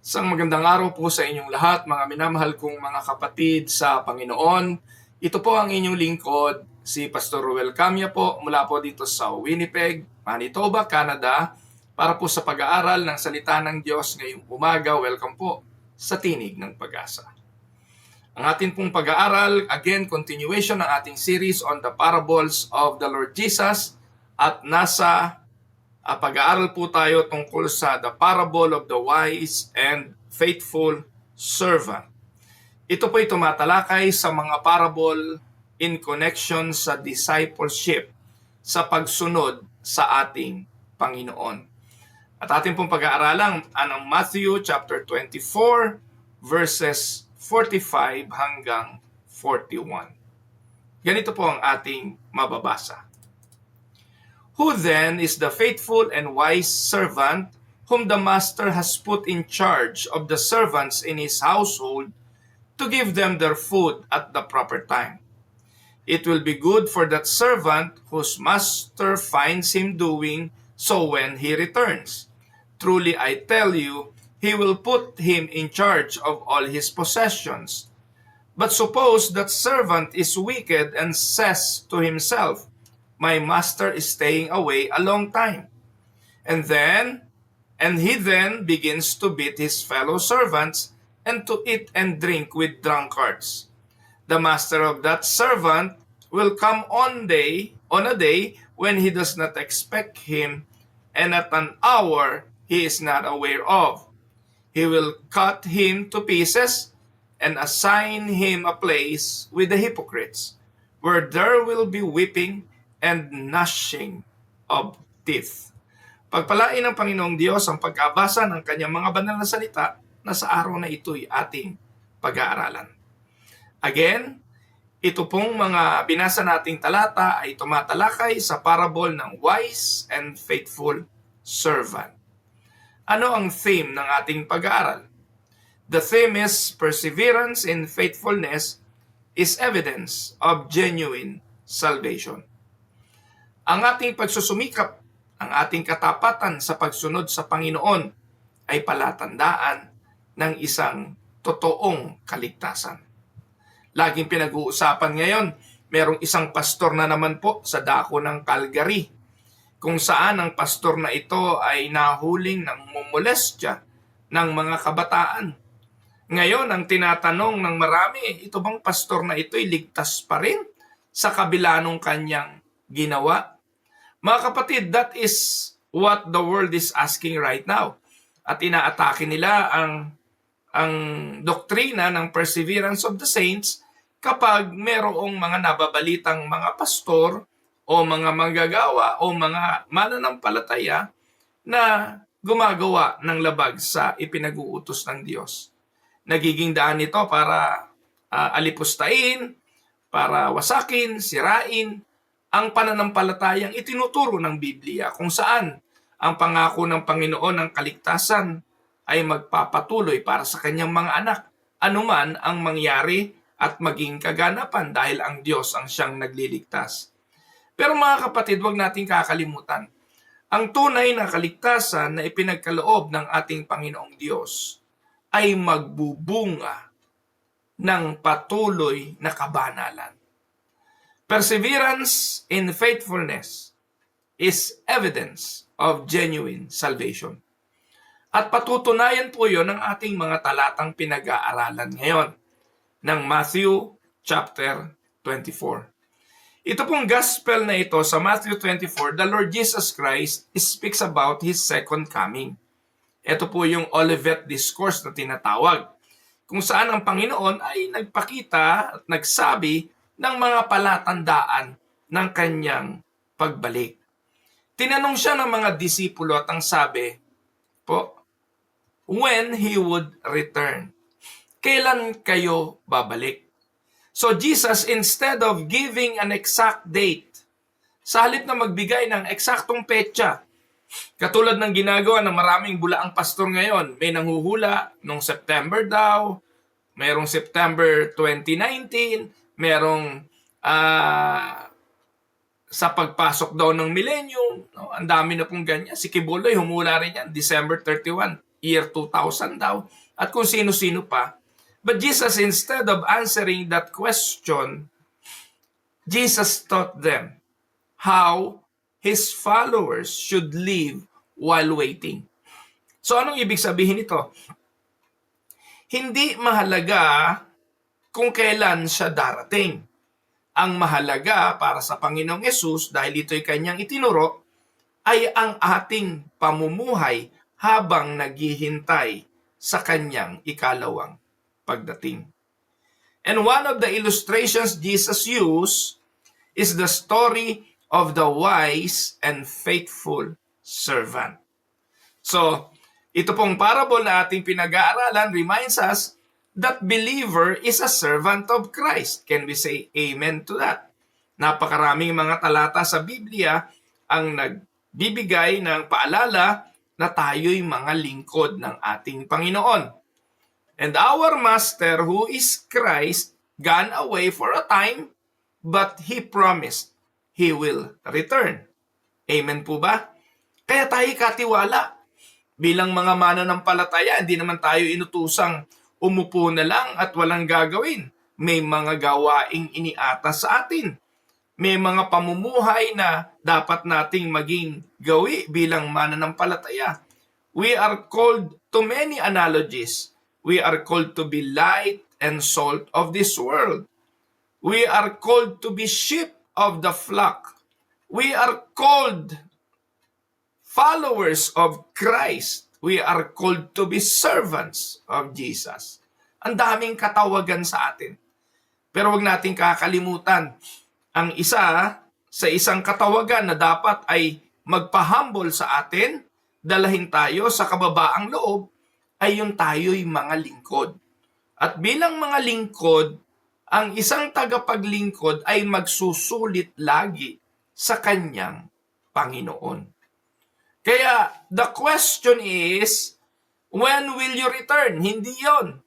Isang magandang araw po sa inyong lahat, mga minamahal kong mga kapatid sa Panginoon. Ito po ang inyong lingkod, si Pastor Ruel Camia po, mula po dito sa Winnipeg, Manitoba, Canada, para po sa pag-aaral ng Salita ng Diyos ngayong umaga. Welcome po sa Tinig ng Pag-asa. Ang ating pong pag-aaral, again, continuation ng ating series on the parables of the Lord Jesus, at nasa pag-aaral po tayo tungkol sa the parable of the wise and faithful servant. Ito po ay tumatalakay sa mga parable in connection sa discipleship, sa pagsunod sa ating Panginoon. At ating pong pag-aaralan ang Matthew chapter 24 verses 45 hanggang 41. Ganito po ang ating mababasa. Who then is the faithful and wise servant whom the master has put in charge of the servants in his household to give them their food at the proper time? It will be good for that servant whose master finds him doing so when he returns. Truly I tell you, he will put him in charge of all his possessions. But suppose that servant is wicked and says to himself, my master is staying away a long time. And he then begins to beat his fellow servants and to eat and drink with drunkards. The master of that servant will come on a day when he does not expect him, and at an hour he is not aware of. He will cut him to pieces and assign him a place with the hypocrites, where there will be weeping and gnashing of teeth. Pagpalain ng Panginoong Diyos ang pagkabasa ng kanyang mga banal na salita na sa araw na ito'y ating pag-aaralan. Again, ito pong mga binasa nating talata ay tumatalakay sa parable ng wise and faithful servant. Ano ang theme ng ating pag-aaral? The theme is perseverance in faithfulness is evidence of genuine salvation. Ang ating pagsusumikap, ang ating katapatan sa pagsunod sa Panginoon ay palatandaan ng isang totoong kaligtasan. Laging pinag-uusapan ngayon, merong isang pastor na naman po sa dako ng Calgary, kung saan ang pastor na ito ay nahuling ng mumolestya ng mga kabataan. Ngayon, ang tinatanong ng marami, ito bang pastor na ito ay ligtas pa rin sa kabila ng kanyang ginawa? Mga kapatid, that is what the world is asking right now. At inaatake nila ang doktrina ng perseverance of the saints kapag merong mga nababalitang mga pastor o mga manggagawa o mga mananampalataya na gumagawa ng labag sa ipinag-uutos ng Diyos. Nagiging daan ito para alipustain, para wasakin, sirain ang pananampalatayang itinuturo ng Biblia, kung saan ang pangako ng Panginoon ng kaligtasan ay magpapatuloy para sa kanyang mga anak, anuman ang mangyari at maging kaganapan dahil ang Diyos ang siyang nagliligtas. Pero mga kapatid, huwag nating kakalimutan, ang tunay na kaligtasan na ipinagkaloob ng ating Panginoong Diyos ay magbubunga ng patuloy na kabanalan. Perseverance in faithfulness is evidence of genuine salvation. At patutunayan po yon ng ating mga talatang pinag-aaralan ngayon ng Matthew chapter 24. Ito pong gospel na ito sa Matthew 24, the Lord Jesus Christ speaks about His second coming. Ito po yung Olivet Discourse na tinatawag, kung saan ang Panginoon ay nagpakita at nagsabi ng mga palatandaan ng kanyang pagbalik. Tinanong siya ng mga disipulo at ang sabi po, when He would return. Kailan kayo babalik? So Jesus, instead of giving an exact date, sa halip na magbigay ng eksaktong petsa, katulad ng ginagawa ng maraming bulaang pastor ngayon, may nanghuhula nung September daw, mayroong September 2019, merong sa pagpasok daw ng millennium, no? Ang dami na pong ganyan. Si Kibuloy, humula rin yan, December 31. year 2000 daw, at kung sino-sino pa. But Jesus, instead of answering that question, Jesus taught them how His followers should live while waiting. So anong ibig sabihin nito? Hindi mahalaga kung kailan siya darating. Ang mahalaga para sa Panginoong Yesus, dahil ito'y kanyang itinuro, ay ang ating pamumuhay habang naghihintay sa kanyang ikalawang pagdating. And one of the illustrations Jesus used is the story of the wise and faithful servant. So, ito pong parable na ating pinag-aaralan reminds us that believer is a servant of Christ. Can we say amen to that? Napakaraming mga talata sa Biblia ang nagbibigay ng paalala na tayo'y mga lingkod ng ating Panginoon. And our Master, who is Christ, gone away for a time, but He promised He will return. Amen po ba? Kaya tayo katiwala. Bilang mga mananampalataya, hindi naman tayo inutusang umupo na lang at walang gagawin. May mga gawaing iniatas sa atin. May mga pamumuhay na dapat nating maging gawi bilang mananampalataya. We are called to many analogies. We are called to be light and salt of this world. We are called to be sheep of the flock. We are called followers of Christ. We are called to be servants of Jesus. Ang daming katawagan sa atin. Pero wag nating kakalimutan, ang isa sa isang katawagan na dapat ay magpahumble sa atin, dalahin tayo sa kababaang loob, ay yung tayo'y mga lingkod. At bilang mga lingkod, ang isang tagapaglingkod ay magsusulit lagi sa kanyang Panginoon. Kaya the question is, when will you return? Hindi yon.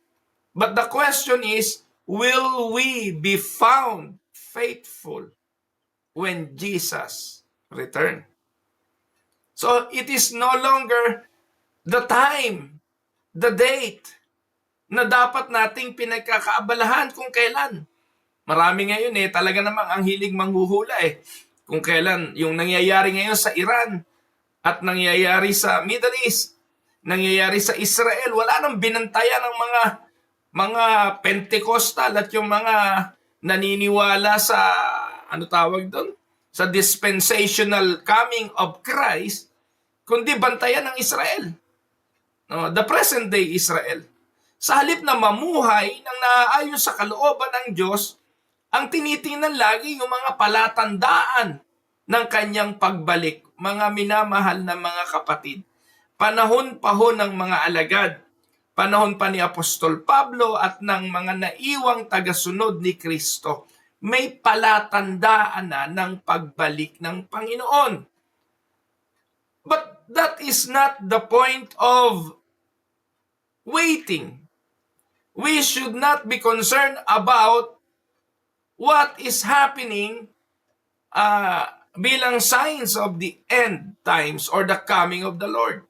But the question is, will we be found faithful when Jesus return? So it is no longer the time, the date, na dapat nating pinagkakaabalahan kung kailan. Marami ngayon talaga namang ang hilig manghuhula kung kailan yung nangyayari ngayon sa Iran at nangyayari sa Middle East, nangyayari sa Israel, wala nang binantayan ng mga Pentecostal at yung mga naniniwala sa sa dispensational coming of Christ, kundi bantayan ng Israel. No, the present day Israel. Sa halip na mamuhay ng naaayon sa kalooban ng Diyos, ang tinitingnan lagi yung mga palatandaan ng kanyang pagbalik. Mga minamahal na mga kapatid, panahon pa ho ng mga alagad, panahon pa ni Apostol Pablo at ng mga naiwang tagasunod ni Kristo, may palatandaan na ng pagbalik ng Panginoon. But that is not the point of waiting. We should not be concerned about what is happening bilang signs of the end times or the coming of the Lord.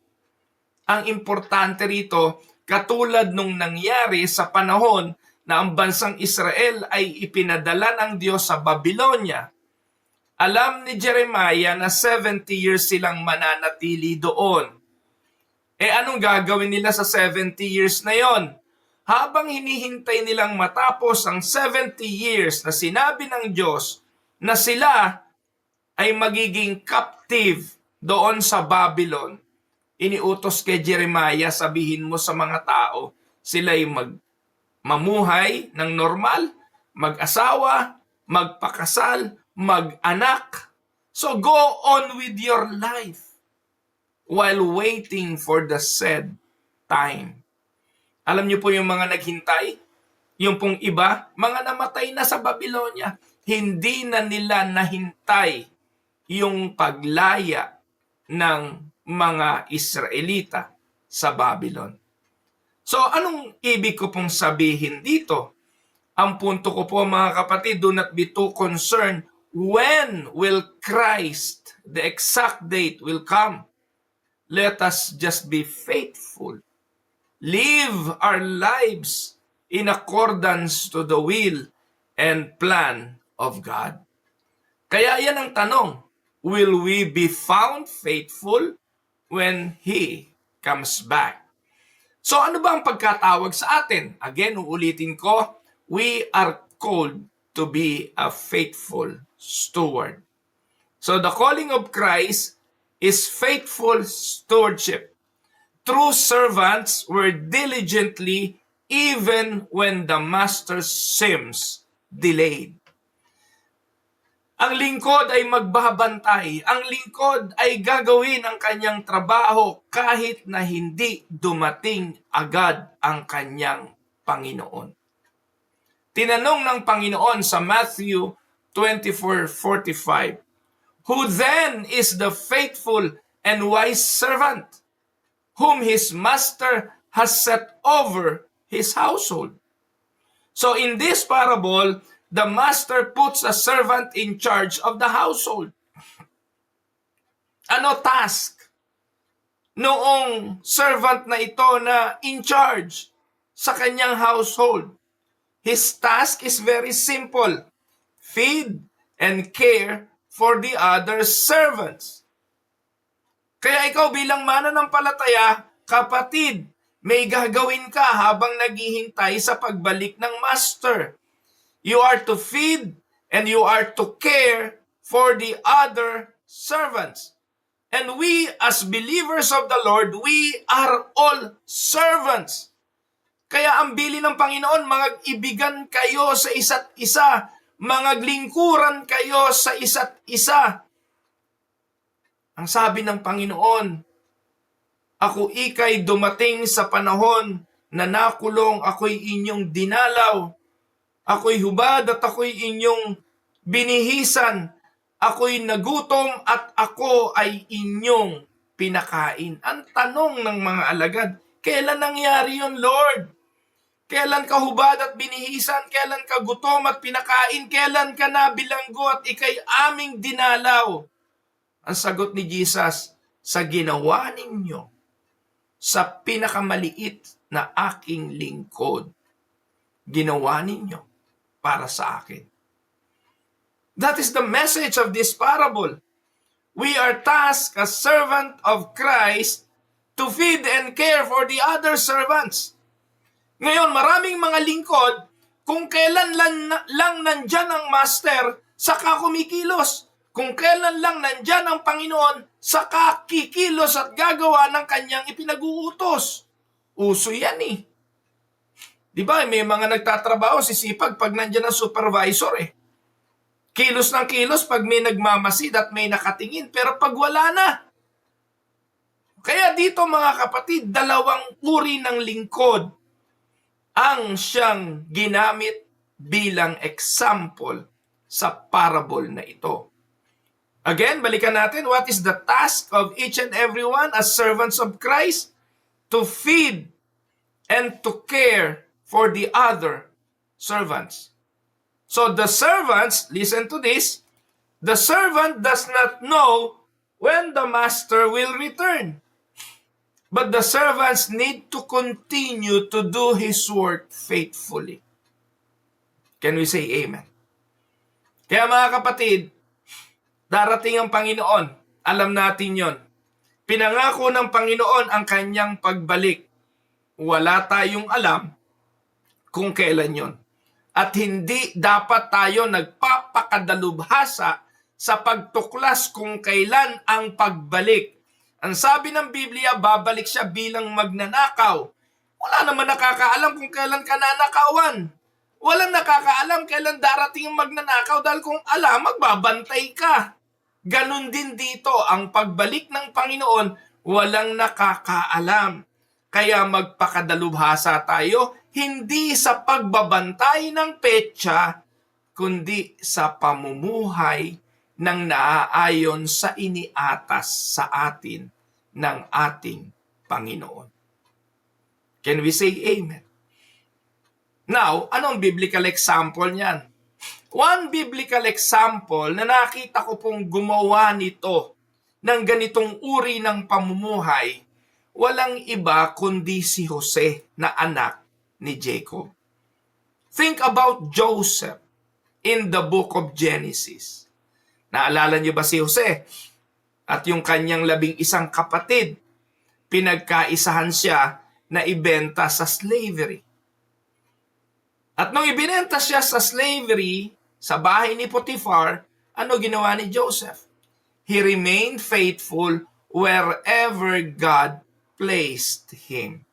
Ang importante rito, katulad nung nangyari sa panahon na ang bansang Israel ay ipinadala ng Diyos sa Babylonia. Alam ni Jeremiah na 70 years silang mananatili doon. Anong gagawin nila sa 70 years na yon? Habang hinihintay nilang matapos ang 70 years na sinabi ng Diyos na sila ay magiging captive doon sa Babylon, iniutos kay Jeremiah, sabihin mo sa mga tao, sila'y mamuhay ng normal, mag-asawa, magpakasal, mag-anak. So go on with your life while waiting for the said time. Alam niyo po yung mga naghintay? Yung pong iba, mga namatay na sa Babylonia, hindi na nila nahintay yung paglaya ng mga Israelita sa Babylon. So, anong ibig ko pong sabihin dito? Ang punto ko po mga kapatid, do not be too concerned when will Christ, the exact date will come. Let us just be faithful live our lives in accordance to the will and plan of God. Kaya yan ang tanong, will we be found faithful when He comes back? So ano ba ang pagkatawag sa atin? Again, uulitin ko, we are called to be a faithful steward. So the calling of Christ is faithful stewardship. True servants were diligently even when the master seems delayed. Ang lingkod ay magbabantay. Ang lingkod ay gagawin ang kanyang trabaho kahit na hindi dumating agad ang kanyang Panginoon. Tinanong ng Panginoon sa Matthew 24:45, "Who then is the faithful and wise servant, whom his master has set over his household?" So in this parable, the master puts a servant in charge of the household. Ano task noong servant na ito na in charge sa kanyang household? His task is very simple. Feed and care for the other servants. Kaya ikaw bilang mananampalataya, kapatid, may gagawin ka habang naghihintay sa pagbalik ng master. You are to feed and you are to care for the other servants. And we as believers of the Lord, we are all servants. Kaya ang bilin ng Panginoon, mga ibigan kayo sa isa't isa, mga lingkuran kayo sa isa't isa. Ang sabi ng Panginoon, ako ika'y dumating sa panahon na nakulong, ako'y inyong dinalaw. Ako'y hubad at ako'y inyong binihisan. Ako'y nagutom at ako ay inyong pinakain. Ang tanong ng mga alagad, kailan nangyari yun, Lord? Kailan ka hubad at binihisan? Kailan ka gutom at pinakain? Kailan ka nabilanggo at ika'y aming dinalaw? Ang sagot ni Jesus, sa ginawa ninyo, sa pinakamaliit na aking lingkod, ginawa ninyo para sa akin. That is the message of this parable. We are tasked as servant of Christ to feed and care for the other servants. Ngayon, maraming mga lingkod, kung kailan lang nandyan ang master, saka kumikilos. Kung kailan lang nandyan ang Panginoon, saka kikilos at gagawa ng kanyang ipinag-uutos. Uso yan eh. Di ba, may mga nagtatrabaho, sisipag pag nandyan ang supervisor eh. Kilos ng kilos pag may nagmamasid at may nakatingin, pero pag wala na. Kaya dito mga kapatid, dalawang uri ng lingkod ang siyang ginamit bilang example sa parable na ito. Again, balikan natin, what is the task of each and everyone as servants of Christ? To feed and to care for the other servants. So the servants, listen to this, the servant does not know when the master will return. But the servants need to continue to do his work faithfully. Can we say amen? Kaya mga kapatid, darating ang Panginoon. Alam natin yon. Pinangako ng Panginoon ang kanyang pagbalik. Wala tayong alam kung kailan yon. At hindi dapat tayo nagpapakadalubhasa sa pagtuklas kung kailan ang pagbalik. Ang sabi ng Biblia, babalik siya bilang magnanakaw. Wala naman nakakaalam kung kailan ka nanakawan. Walang nakakaalam kailan darating ang magnanakaw dahil kung alam, magbabantay ka. Ganon din dito, ang pagbalik ng Panginoon, walang nakakaalam. Kaya magpakadalubhasa tayo, hindi sa pagbabantay ng petsa, kundi sa pamumuhay ng naaayon sa iniatas sa atin ng ating Panginoon. Can we say amen? Now, anong biblical example niyan? One biblical example na nakita ko pong gumawa nito ng ganitong uri ng pamumuhay walang iba kundi si Jose na anak ni Jacob. Think about Joseph in the book of Genesis. Naalala niyo ba si Jose? At yung kanyang 11 kapatid, pinagkaisahan siya na ibenta sa slavery. At nung ibinenta siya sa slavery, sa bahay ni Potiphar, ano ginawa ni Joseph? He remained faithful wherever God placed him.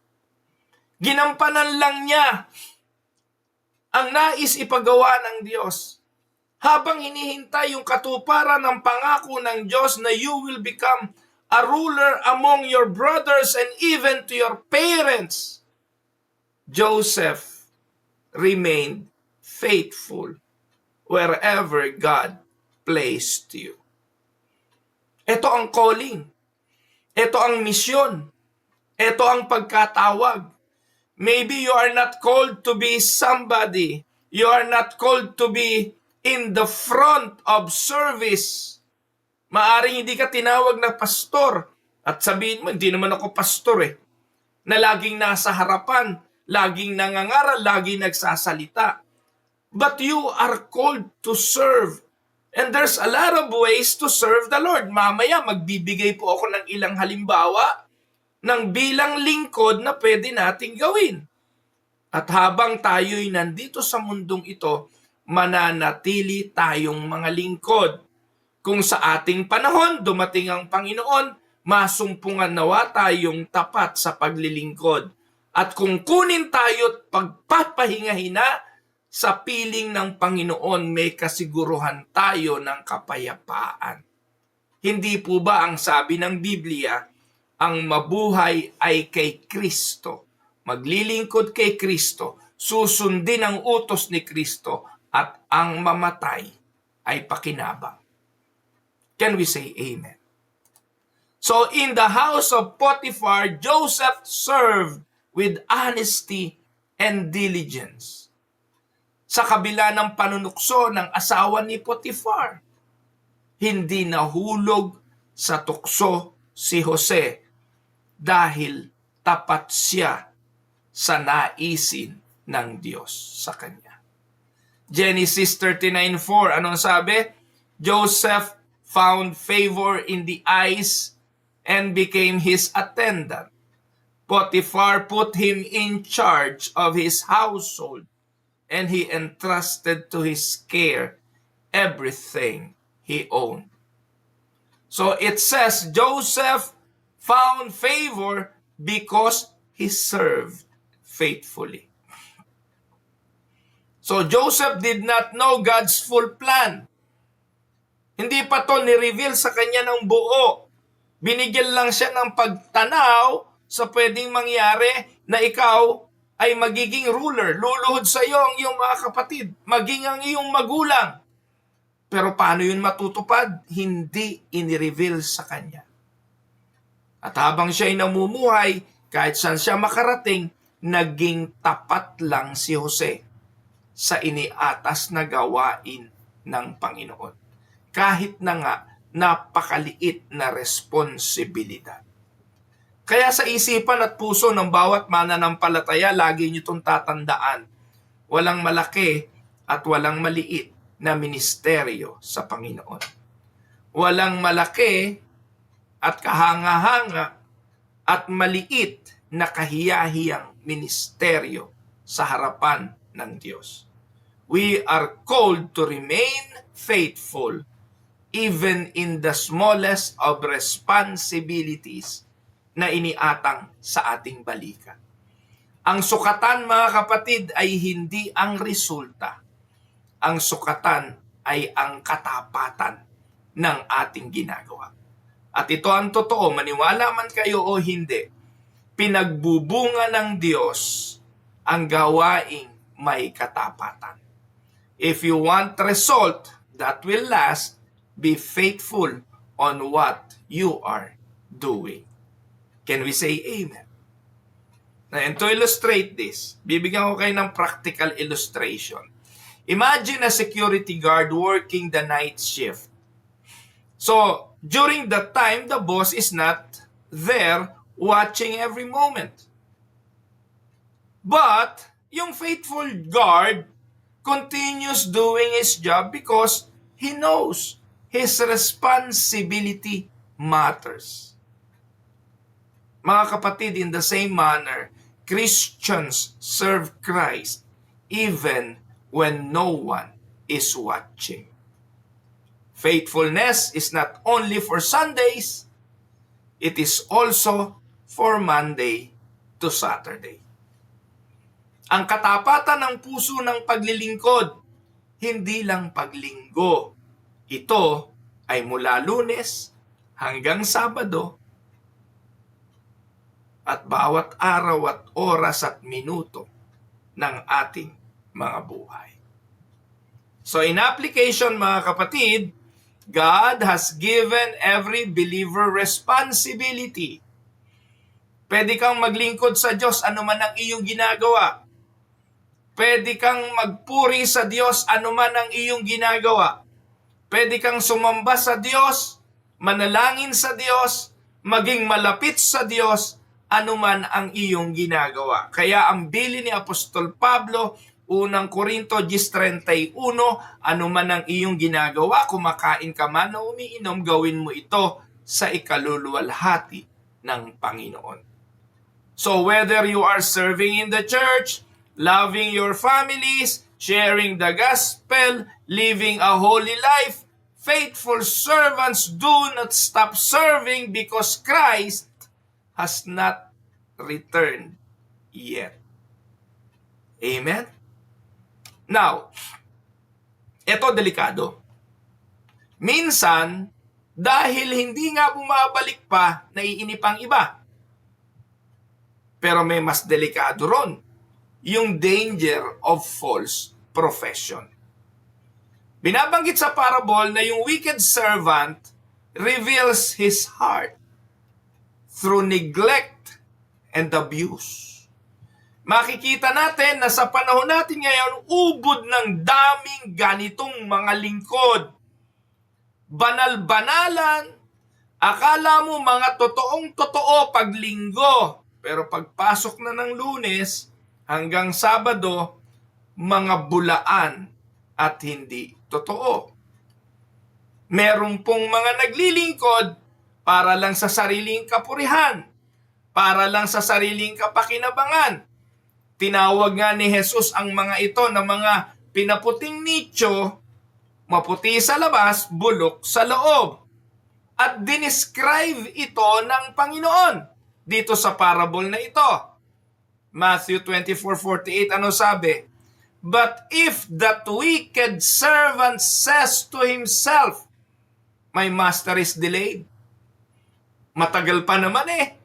Ginampanan lang niya ang nais ipagawa ng Diyos. Habang hinihintay yung katuparan ng pangako ng Diyos na you will become a ruler among your brothers and even to your parents, Joseph remained faithful wherever God placed you. Ito ang calling. Ito ang misyon. Ito ang pagkatawag. Maybe you are not called to be somebody. You are not called to be in the front of service. Maaring hindi ka tinawag na pastor at sabihin mo, hindi naman ako pastor na laging nasa harapan, laging nangangaral, laging nagsasalita. But you are called to serve. And there's a lot of ways to serve the Lord. Mamaya magbibigay po ako ng ilang halimbawa ng bilang lingkod na pwede nating gawin. At habang tayo'y nandito sa mundong ito, mananatili tayong mga lingkod. Kung sa ating panahon dumating ang Panginoon, masumpungan nawa tayong tapat sa paglilingkod. At kung kunin tayo't pagpapahingahina sa piling ng Panginoon, may kasiguruhan tayo ng kapayapaan. Hindi po ba ang sabi ng Biblia, ang mabuhay ay kay Kristo. Maglilingkod kay Kristo, susundin ang utos ni Kristo, at ang mamatay ay pakinabang. Can we say amen? So in the house of Potiphar, Joseph served with honesty and diligence. Sa kabila ng panunukso ng asawa ni Potiphar, hindi nahulog sa tukso si Jose dahil tapat siya sa naisin ng Diyos sa kanya. Genesis 39:4, anong sabi? Joseph found favor in the eyes and became his attendant. Potiphar put him in charge of his household, and he entrusted to his care everything he owned. So it says Joseph found favor because he served faithfully. So Joseph did not know God's full plan. Hindi pa to ni-reveal sa kanya ng buo. Binigyan lang siya ng pagtanaw sa pwedeng mangyari na ikaw ay magiging ruler. Luluhod sa iyo ang iyong mga kapatid, maging ang iyong magulang. Pero paano yun matutupad? Hindi ini-reveal sa kanya. At habang siya ay namumuhay, kahit saan siya makarating, naging tapat lang si Jose sa iniatas na gawain ng Panginoon. Kahit na nga napakaliit na responsibilidad. Kaya sa isipan at puso ng bawat mananampalataya, lagi niyo itong tatandaan. Walang malaki at walang maliit na ministeryo sa Panginoon. Walang malaki at kahanga-hanga at maliit na kahiyahiyang ministeryo sa harapan ng Diyos. We are called to remain faithful even in the smallest of responsibilities na iniatang sa ating balikat. Ang sukatan, mga kapatid, ay hindi ang resulta. Ang sukatan ay ang katapatan ng ating ginagawa. At ito ang totoo, maniwala man kayo o hindi, pinagbubunga ng Diyos ang gawaing may katapatan. If you want result that will last, be faithful on what you are doing. Can we say amen? And to illustrate this, bibigyan ko kayo ng practical illustration. Imagine a security guard working the night shift. So, during that time, the boss is not there watching every moment. But, yung faithful guard continues doing his job because he knows his responsibility matters. Mga kapatid, in the same manner, Christians serve Christ even when no one is watching. Faithfulness is not only for Sundays, it is also for Monday to Saturday. Ang katapatan ng puso ng paglilingkod, hindi lang paglinggo. Ito ay mula Lunes hanggang Sabado at bawat araw at oras at minuto ng ating mga buhay. So in application mga kapatid, God has given every believer responsibility. Pwede kang maglingkod sa Diyos anuman ang iyong ginagawa. Pwede kang magpuri sa Diyos anuman ang iyong ginagawa. Pwede kang sumamba sa Diyos, manalangin sa Diyos, maging malapit sa Diyos anuman ang iyong ginagawa. Kaya ang bili ni Apostol Pablo, unang Korinto 10:31, anuman ang iyong ginagawa, kumakain ka man o umiinom, gawin mo ito sa ikaluluwalhati ng Panginoon. So whether you are serving in the church, loving your families, sharing the gospel, living a holy life, faithful servants do not stop serving because Christ has not returned yet. Amen? Now, ito delikado. Minsan, dahil hindi nga bumabalik pa, naiinip ang iba. Pero may mas delikado ron, yung danger of false profession. Binabanggit sa parable na yung wicked servant reveals his heart through neglect and abuse. Makikita natin na sa panahon natin ngayon, ubod ng daming ganitong mga lingkod. Banal-banalan, akala mo mga totoong-totoo pag linggo, pero pagpasok na ng Lunes hanggang Sabado, mga bulaan at hindi totoo. Meron pong mga naglilingkod para lang sa sariling kapurihan, para lang sa sariling kapakinabangan. Tinawag nga ni Jesus ang mga ito na mga pinaputing nicho, maputi sa labas, bulok sa loob. At dinescribe ito ng Panginoon dito sa parable na ito. Matthew 24:48, ano sabi? But if that wicked servant says to himself, my master is delayed. Matagal pa naman eh.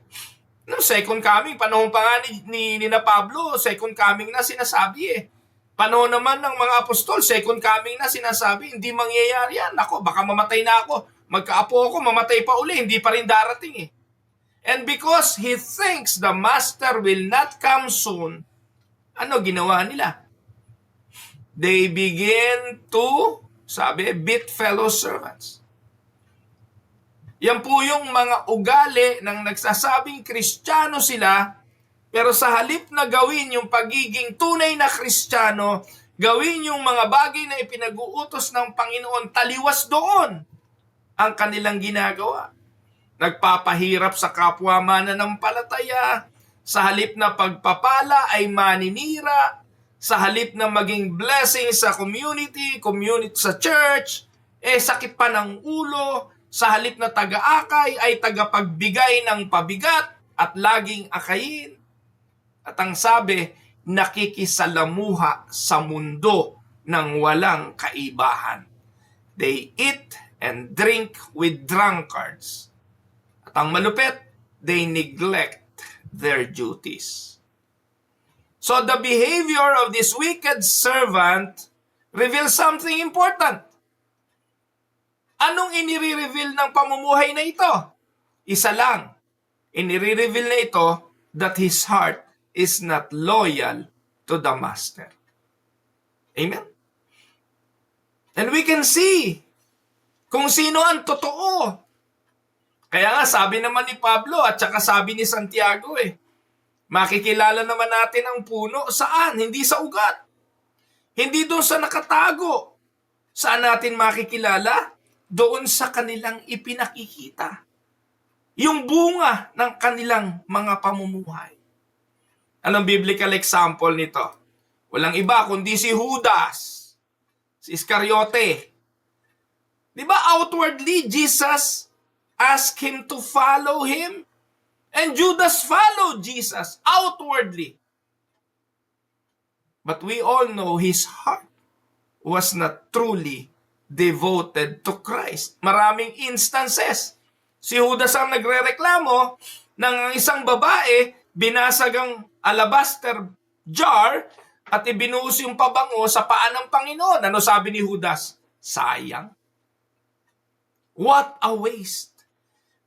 No, second coming, panahon pa nga ni Pablo, second coming na sinasabi eh. Panahon naman ng mga apostol, second coming na sinasabi, hindi mangyayari yan. Ako, baka mamatay na ako. Magkaapo ako, mamatay pa uli, hindi pa rin darating eh. And because he thinks the master will not come soon, ano ginawa nila? They begin to, sabi, beat fellow servants. Yan po yung mga ugali ng nagsasabing Kristiyano sila, pero sa halip na gawin yung pagiging tunay na Kristiyano, gawin yung mga bagay na ipinag-uutos ng Panginoon, taliwas doon ang kanilang ginagawa. Nagpapahirap sa kapwa mananampalataya, sa halip na pagpapala ay maninira, sa halip na maging blessing sa community sa church, sakit pa ng ulo, sa halip na taga-akay ay tagapagbigay ng pabigat at laging akayin. At ang sabi, nakikisalamuha sa mundo ng walang kaibahan. They eat and drink with drunkards. At ang malupit, they neglect their duties. So the behavior of this wicked servant reveals something important. Anong inire-reveal ng pamumuhay na ito? Isa lang. Inire-reveal na ito that his heart is not loyal to the master. Amen? And we can see kung sino ang totoo. Kaya nga sabi naman ni Pablo at saka sabi ni Santiago makikilala naman natin ang puno saan? Hindi sa ugat. Hindi doon sa nakatago. Saan natin makikilala? Doon sa kanilang ipinakikita. Yung bunga ng kanilang mga pamumuhay. Anong biblical example nito? Walang iba kundi si Judas, si Iscariote. Di ba outwardly, Jesus asked him to follow him? And Judas followed Jesus outwardly. But we all know his heart was not truly devoted to Christ. Maraming instances. Si Judas ang nagrereklamo ng isang babae, binasag ang alabaster jar at ibinuhos yung pabango sa paa ng Panginoon. Ano sabi ni Judas? Sayang. What a waste.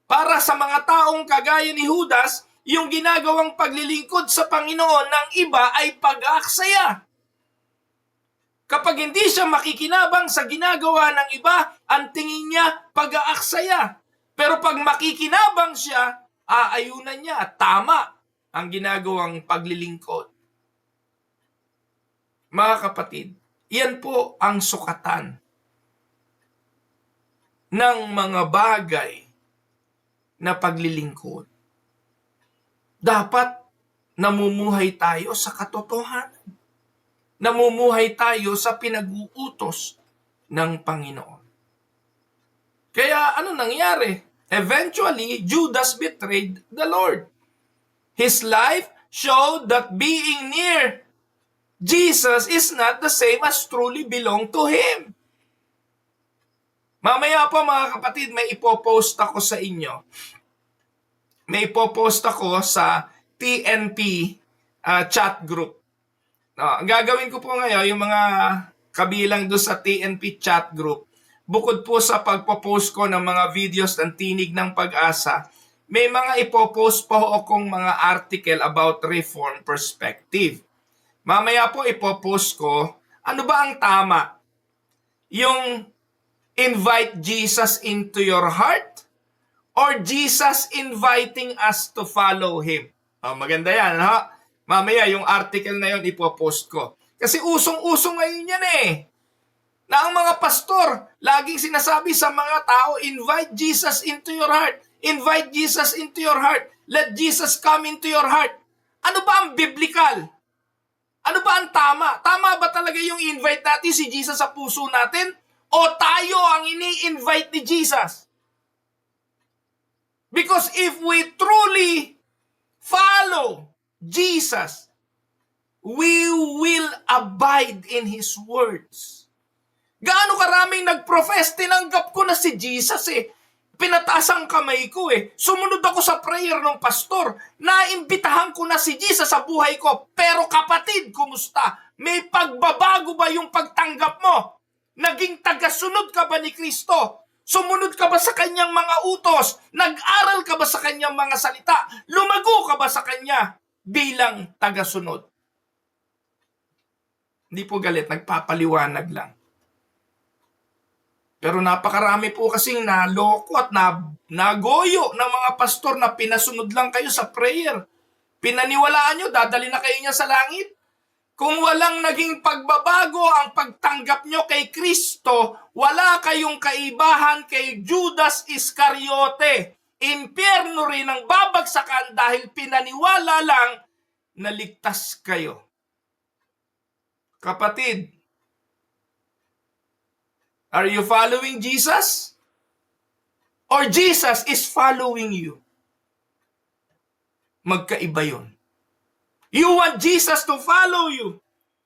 Para sa mga taong kagaya ni Judas, yung ginagawang paglilingkod sa Panginoon ng iba ay pag-aaksaya. Kapag hindi siya makikinabang sa ginagawa ng iba, ang tingin niya pag-aaksaya. Pero pag makikinabang siya, aayunan niya at tama ang ginagawang paglilingkod. Mga kapatid, yan po ang sukatan ng mga bagay na paglilingkod. Dapat namumuhay tayo sa katotohanan. Namumuhay tayo sa pinag-uutos ng Panginoon. Kaya ano nangyari? Eventually, Judas betrayed the Lord. His life showed that being near Jesus is not the same as truly belong to Him. Mamaya po mga kapatid, may ipopost ako sa inyo. May ipopost ako sa TNP chat group. Ang gagawin ko po ngayon, yung mga kabilang doon sa TNP chat group, bukod po sa pagpopost ko ng mga videos ng Tinig ng Pag-asa, may mga ipopost pa akong mga article about Reform perspective. Mamaya po ipopost ko, ano ba ang tama? Yung invite Jesus into your heart or Jesus inviting us to follow Him? Maganda yan, ha? Mamaya yung article na yun ipopost ko. Kasi usong-usong ngayon yan na ang mga pastor, laging sinasabi sa mga tao, invite Jesus into your heart. Invite Jesus into your heart. Let Jesus come into your heart. Ano ba ang biblical? Ano ba ang tama? Tama ba talaga yung invite natin si Jesus sa puso natin? O tayo ang ini-invite ni Jesus? Because if we truly follow Jesus, we will abide in His words. Gaano karaming nag-profess, tinanggap ko na si Jesus Pinataas ang kamay ko Sumunod ako sa prayer ng pastor. Naimbitahan ko na si Jesus sa buhay ko. Pero kapatid, kumusta? May pagbabago ba yung pagtanggap mo? Naging tagasunod ka ba ni Kristo? Sumunod ka ba sa kanyang mga utos? Nag-aral ka ba sa kanyang mga salita? Lumago ka ba sa kanya bilang tagasunod? Hindi po galit, nagpapaliwanag lang. Pero napakarami po kasing naloko at nagoyo ng mga pastor na pinasunod lang kayo sa prayer. Pinaniwalaan nyo, dadali na kayo niya sa langit. Kung walang naging pagbabago ang pagtanggap nyo kay Kristo, wala kayong kaibahan kay Judas Iscariote. Impyerno rin ang babagsakan dahil pinaniwala lang na ligtas kayo. Kapatid, are you following Jesus? Or Jesus is following you? Magkaiba yun. You want Jesus to follow you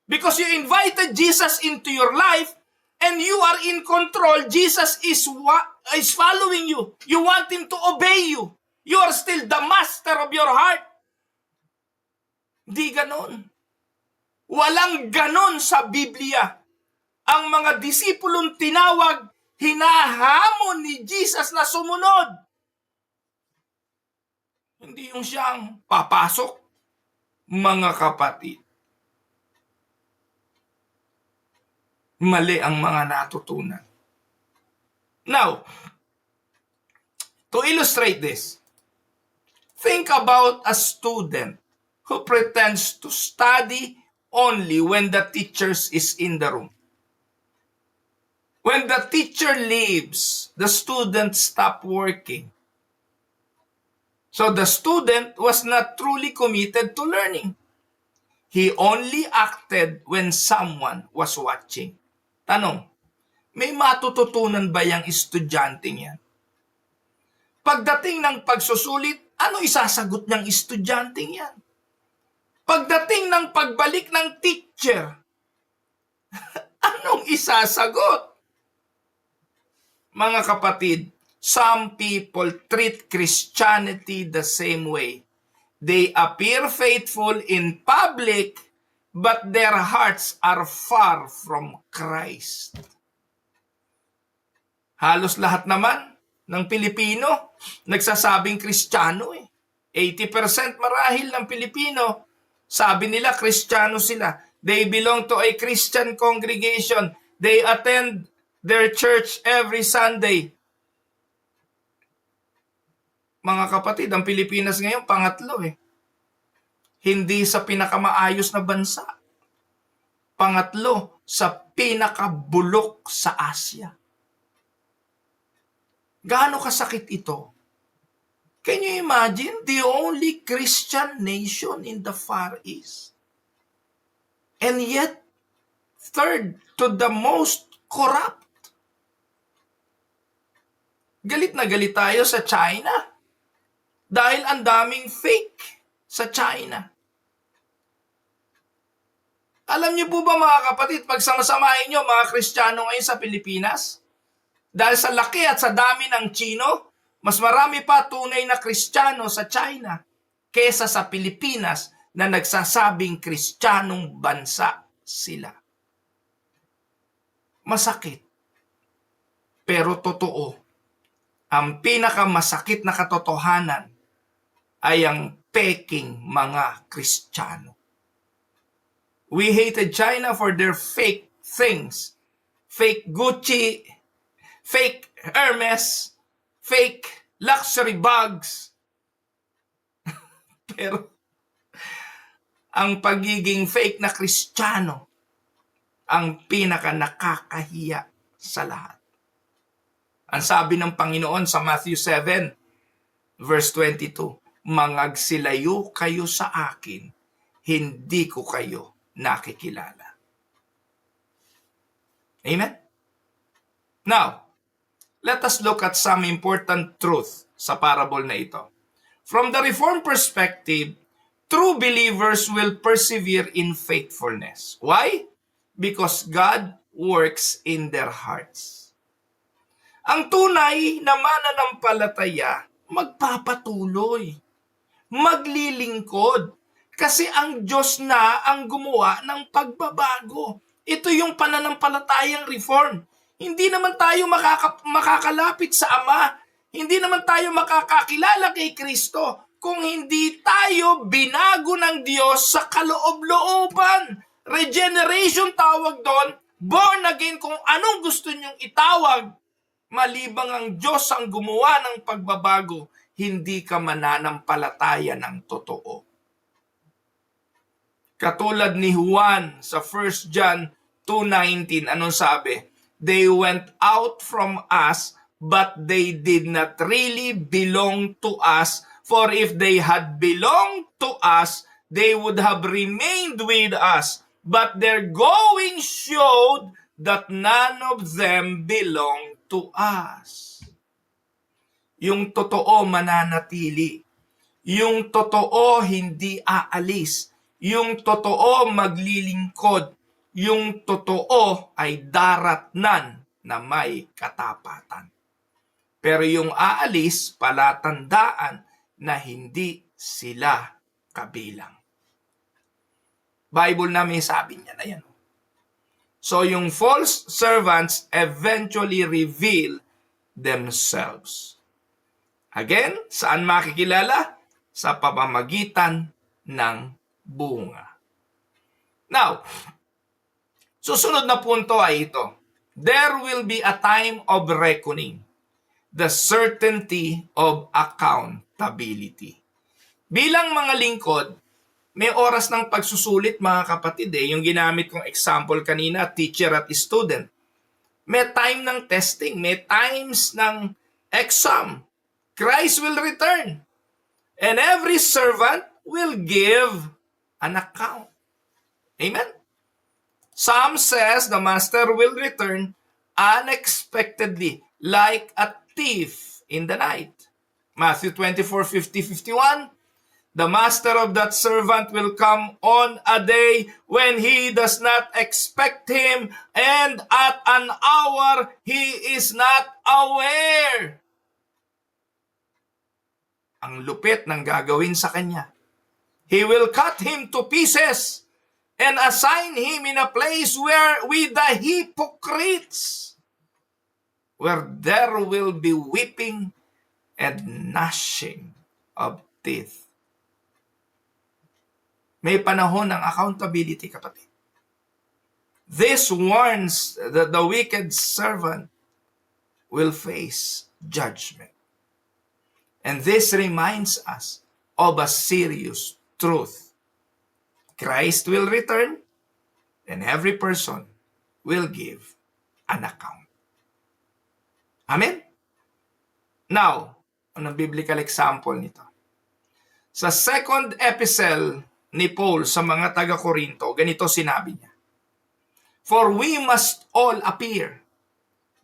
because you invited Jesus into your life and you are in control. Jesus is following you. You want Him to obey you. You are still the master of your heart. Di ganon. Walang ganon sa Biblia. Ang mga disipulong tinawag, hinahamon ni Jesus na sumunod. Hindi yung siyang papasok, mga kapatid. Mali ang mga natutunan. Now, To illustrate this, think about a student who pretends to study only when the teacher is in the room. When the teacher leaves, the student stops working. So the student was not truly committed to learning. He only acted when someone was watching. Tanong, may matututunan ba yung estudyanteng yan? Pagdating ng pagsusulit, ano isasagot niyang estudyanteng yan? Pagdating ng pagbalik ng teacher, anong isasagot? Mga kapatid, some people treat Christianity the same way. They appear faithful in public, but their hearts are far from Christ. Halos lahat naman ng Pilipino nagsasabing Kristiyano eh. 80% marahil ng Pilipino, sabi nila Kristiyano sila. They belong to a Christian congregation. They attend their church every Sunday. Mga kapatid, ang Pilipinas ngayon, pangatlo eh. Hindi sa pinakamaayos na bansa. Pangatlo, sa pinakabulok sa Asia. Gaano kasakit ito? Can you imagine? The only Christian nation in the Far East. And yet, third to the most corrupt. Galit na galit tayo sa China dahil ang daming fake sa China. Alam niyo po ba mga kapatid, pagsamasamahin niyo mga Kristiyano ngayon sa Pilipinas, dahil sa laki at sa dami ng Chino, mas marami pa tunay na Kristiyano sa China kesa sa Pilipinas na nagsasabing Kristiyanong bansa sila. Masakit, pero totoo. Ang pinakamasakit na katotohanan ay ang peking mga Kristiyano. We hated China for their fake things. Fake Gucci, fake Hermes, fake luxury bags. Pero ang pagiging fake na Kristiyano ang pinaka nakakahiya sa lahat. Ang sabi ng Panginoon sa Matthew 7, verse 22, mangagsilayo kayo sa akin, hindi ko kayo nakikilala. Amen? Now, let us look at some important truth sa parable na ito. From the Reformed perspective, true believers will persevere in faithfulness. Why? Because God works in their hearts. Ang tunay na mananampalataya, magpapatuloy, maglilingkod, kasi ang Diyos na ang gumawa ng pagbabago. Ito yung pananampalatayang reform. Hindi naman tayo makakalapit sa Ama. Hindi naman tayo makakakilala kay Kristo kung hindi tayo binago ng Diyos sa kaloob-looban. Regeneration tawag doon, born again, kung anong gusto niyong itawag. Malibang ang Diyos ang gumawa ng pagbabago, hindi ka mananampalataya ng totoo. Katulad ni Juan sa 1 John 2:19, anong sabi? They went out from us, but they did not really belong to us. For if they had belonged to us, they would have remained with us. But their going showed that none of them belonged to us. Yung totoo mananatili. Yung totoo hindi aalis. Yung totoo maglilingkod. Yung totoo ay daratnan na may katapatan. Pero yung aalis, palatandaan na hindi sila kabilang. Bible namin sabi niya na yan. So yung false servants eventually reveal themselves. Again, saan makikilala? Sa pamamagitan ng bunga. Now, susunod na punto ay ito. There will be a time of reckoning. the certainty of accountability. Bilang mga lingkod, may oras ng pagsusulit mga kapatid Yung ginamit kong example kanina, teacher at student. May time ng testing, may times ng exam. Christ will return. And every servant will give an account. Amen? Psalm says the master will return unexpectedly, like a thief in the night. Matthew 24:50-51, the master of that servant will come on a day when he does not expect him, and at an hour he is not aware. Ang lupit ng gagawin sa kanya. He will cut him to pieces and assign him in a place where with the hypocrites, where there will be weeping and gnashing of teeth. May panahon ng accountability, kapatid. This warns that the wicked servant will face judgment. And this reminds us of a serious truth. Christ will return, and every person will give an account. Amen? Now, anong biblical example nito? Sa second epistle ni Paul sa mga taga-Korinto, ganito sinabi niya, "For we must all appear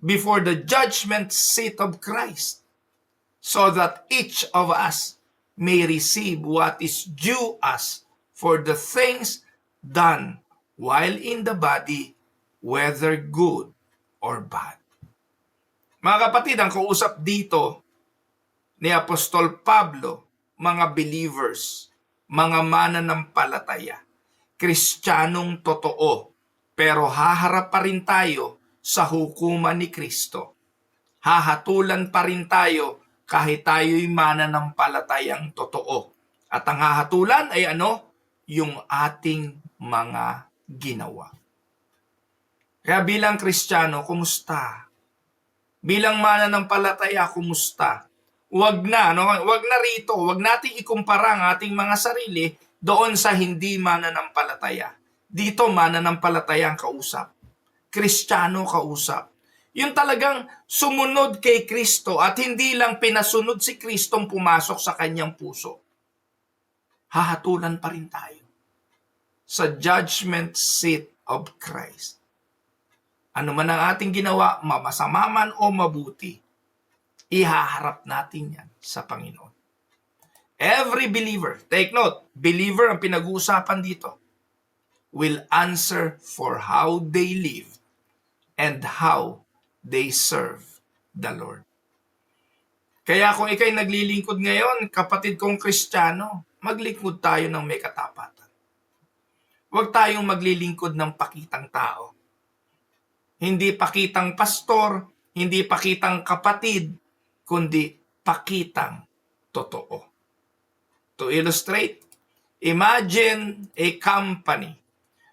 before the judgment seat of Christ, so that each of us may receive what is due us for the things done while in the body, whether good or bad." Mga kapatid, ang kausap dito ni Apostol Pablo, mga believers, mga mananampalataya, Kristiyanong totoo, pero haharap pa rin tayo sa hukuman ni Kristo. Hahatulan pa rin tayo kahit tayo'y mananampalatayang totoo. At ang hahatulan ay ano? Yung ating mga ginawa. Kaya bilang Kristiyano, kumusta? Bilang mananampalataya, kumusta? Wag na rito, wag nating ikumpara ang ating mga sarili doon sa hindi mananampalataya. Dito mananampalataya ang kausap. Kristiyano kausap. Yung talagang sumunod kay Kristo at hindi lang pinasunod si Kristong pumasok sa kanyang puso. Hahatulan pa rin tayo sa judgment seat of Christ. Ano man ang ating ginawa, masama man o mabuti, ihaharap natin yan sa Panginoon. Every believer, take note, believer ang pinag-uusapan dito, will answer for how they live and how they serve the Lord. Kaya kung ikay naglilingkod ngayon, kapatid kong Kristiyano, maglingkod tayo ng may katapatan. Huwag tayong maglilingkod ng pakitang tao. Hindi pakitang pastor, hindi pakitang kapatid, kundi pakitang totoo. To illustrate, imagine a company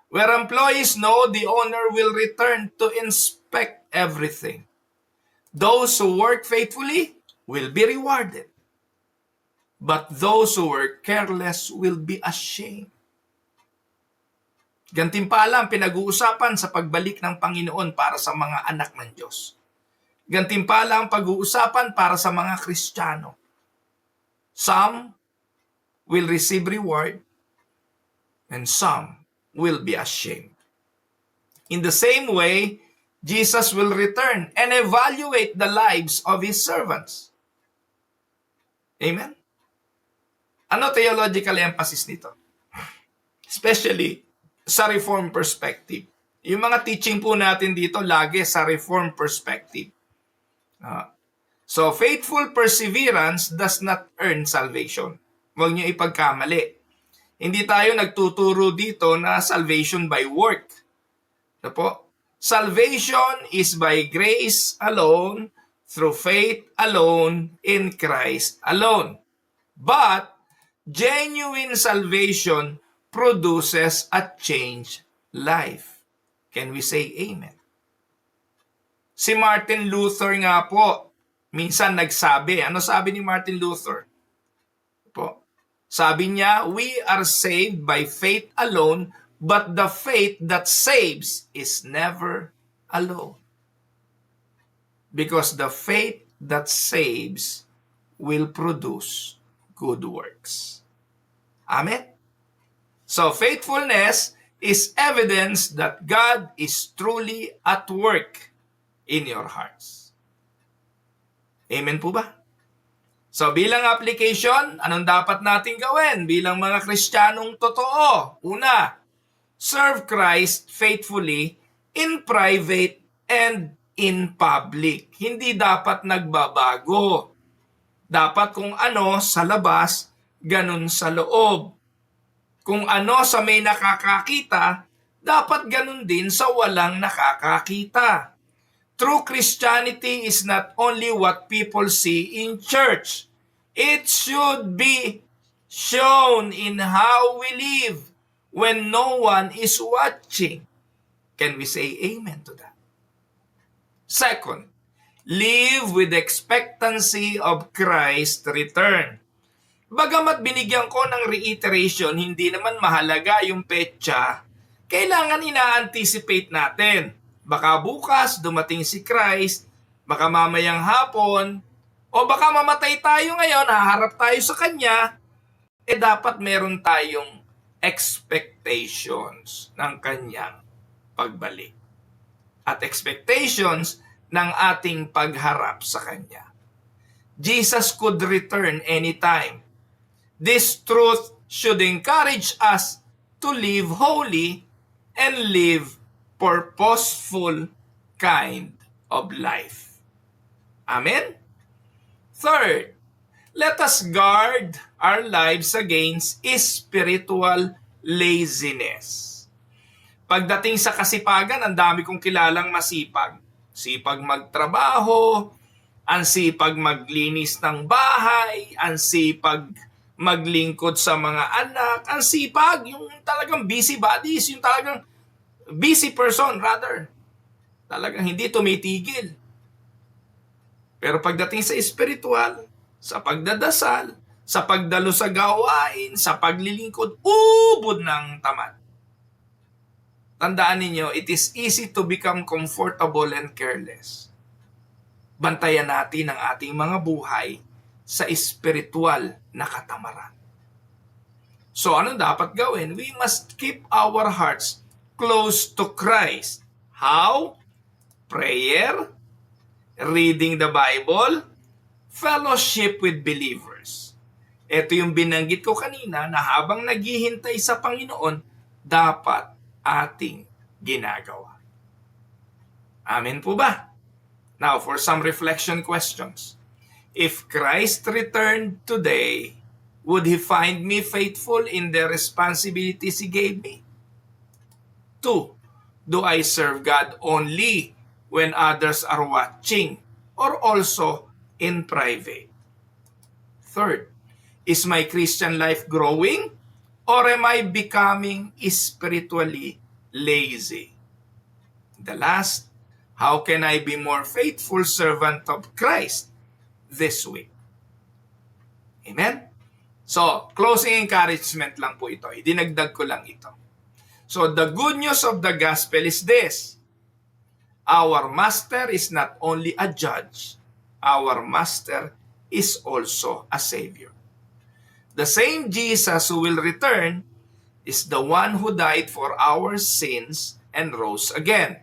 where employees know the owner will return to inspect everything. Those who work faithfully will be rewarded, but those who work careless will be ashamed. Gantimpala ang pinag-uusapan sa pagbalik ng Panginoon para sa mga anak ng Diyos. Gantimpala ang pag-uusapan para sa mga Kristiyano. Some will receive reward and some will be ashamed. In the same way, Jesus will return and evaluate the lives of His servants. Amen? Ano theological emphasis nito? Especially sa Reform perspective. Yung mga teaching po natin dito lagi sa Reform perspective. So, faithful perseverance does not earn salvation. Huwag niyo ipagkamali. Hindi tayo nagtuturo dito na salvation by work. Ano po? Salvation is by grace alone, through faith alone, in Christ alone. But, genuine salvation produces a changed life. Can we say amen? Si Martin Luther nga po, minsan nagsabi. Ano sabi ni Martin Luther? Po. Sabi niya, we are saved by faith alone, but the faith that saves is never alone. Because the faith that saves will produce good works. Amen? So faithfulness is evidence that God is truly at work in your hearts. Amen po ba? So bilang application, anong dapat natin gawin bilang mga Kristiyanong totoo? Una, serve Christ faithfully in private and in public. Hindi dapat nagbabago. Dapat kung ano sa labas, ganun sa loob. Kung ano sa may nakakakita, dapat ganun din sa walang nakakakita. True Christianity is not only what people see in church. It should be shown in how we live when no one is watching. Can we say amen to that? Second, live with expectancy of Christ's return. Bagamat binigyan ko ng reiteration, hindi naman mahalaga yung petsa, kailangan ina-anticipate natin. Baka bukas dumating si Christ, baka mamayang hapon, o baka mamatay tayo ngayon, haharap tayo sa Kanya, dapat meron tayong expectations ng Kanyang pagbalik. At expectations ng ating pagharap sa Kanya. Jesus could return anytime. This truth should encourage us to live holy and live purposeful kind of life. Amen? Third, let us guard our lives against spiritual laziness. Pagdating sa kasipagan, ang dami kong kilalang masipag. Sipag magtrabaho, ang sipag maglinis ng bahay, ang sipag maglingkod sa mga anak, ang sipag, yung talagang busy bodies, yung talagang busy person rather. Talagang hindi tumitigil. Pero pagdating sa espiritual, sa pagdadasal, sa pagdalo sa gawain, sa paglilingkod, ubod ng tamad. Tandaan ninyo, it is easy to become comfortable and careless. Bantayan natin ang ating mga buhay sa espiritual na katamaran. So ano dapat gawin? We must keep our hearts close to Christ. How? Prayer, reading the Bible, fellowship with believers. Ito yung binanggit ko kanina na habang naghihintay sa Panginoon, dapat ating ginagawa. Amen po ba? Now, for some reflection questions. If Christ returned today, would He find me faithful in the responsibilities He gave me? 2. Do I serve God only when others are watching or also in private? 3. Is my Christian life growing or am I becoming spiritually lazy? The last, how can I be more faithful servant of Christ this week? Amen? So, closing encouragement lang po ito. Idinagdag ko lang ito. So, the good news of the gospel is this. Our master is not only a judge. Our master is also a savior. The same Jesus who will return is the one who died for our sins and rose again.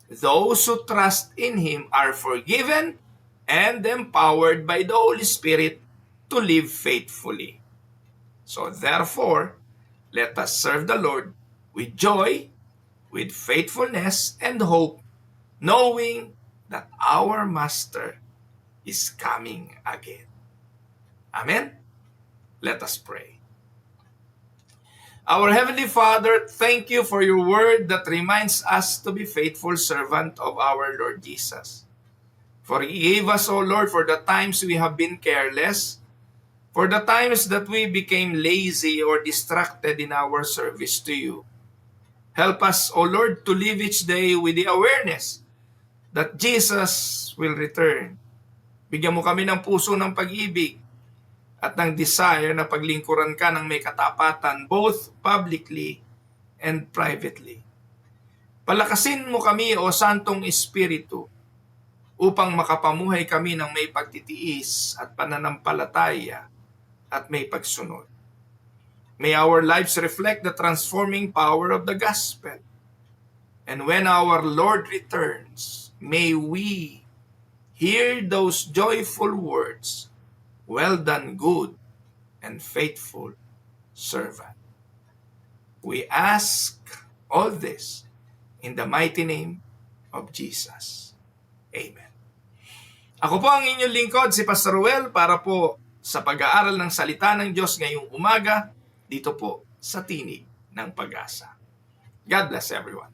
Those who trust in Him are forgiven and empowered by the Holy Spirit to live faithfully. So therefore, let us serve the Lord with joy, with faithfulness and hope, knowing that our Master is coming again. Amen? Let us pray. Our Heavenly Father, thank you for your word that reminds us to be faithful servant of our Lord Jesus. For He gave us, O Lord, for the times we have been careless, for the times that we became lazy or distracted in our service to you. Help us, O Lord, to live each day with the awareness that Jesus will return Bigyan mo kami ng puso ng pag-ibig at ng desire na paglingkuran ka ng may katapatan both publicly and privately. Palakasin mo kami, O Santong Espiritu, upang makapamuhay kami ng may pagtitiis at pananampalataya at may pagsunod. May our lives reflect the transforming power of the gospel. And when our Lord returns, may we hear those joyful words, "Well done, good and faithful servant." We ask all this in the mighty name of Jesus. Amen. Ako po ang inyong lingkod, si Pastor Ruel, para po sa pag-aaral ng salita ng Diyos ngayong umaga, dito po sa Tinig ng Pag-asa. God bless everyone.